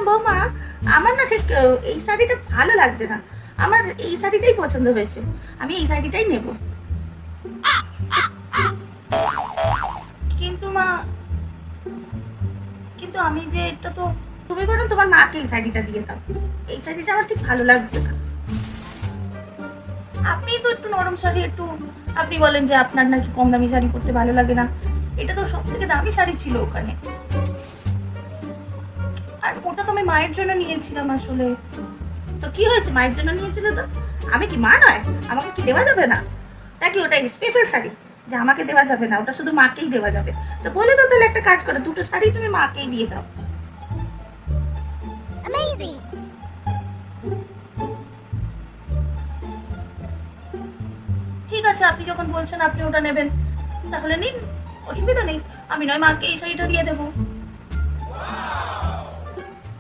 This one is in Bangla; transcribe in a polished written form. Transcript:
বৌমা, আমার না ঠিক এই শাড়িটা ভালো লাগছে না। আমার এই শাড়িটাই পছন্দ হয়েছে, আমি এই শাড়িটাই নেব। কিন্তু মা, কিন্তু আমি যে এটা তো, তুমি বরং তোমার মাকে এই শাড়িটা দিয়ে দাও। এই শাড়িটা আমার ঠিক ভালো লাগছে না। আপনি তো একটু নরম শাড়ি, একটু আপনি বলেন যে আপনার নাকি কম দামি শাড়ি পরতে ভালো লাগে না। এটা তো সব থেকে দামি শাড়ি ছিল ওখানে, আর ওটা তো আমি মায়ের জন্য নিয়েছিলাম আসলে। তো কি হয়েছে, মায়ের জন্য নিয়েছিল তো? আমি কি মা নয়? আমাকে কি দেওয়া যাবে না? নাকি ওটা স্পেশাল শাড়ি যে আমাকে দেওয়া যাবে না, ওটা শুধু মাকেই দেওয়া যাবে? তো বলে দাও তাহলে, একটা কাজ করো, দুটো শাড়ি তুমি মাকেই দিয়ে দাও। ঠিক আছে, আপনি যখন বলছেন আপনি ওটা নেবেন, তাহলে নিন, অসুবিধা নেই। আমি নয় মাকে এই শাড়িটা দিয়ে দেবো।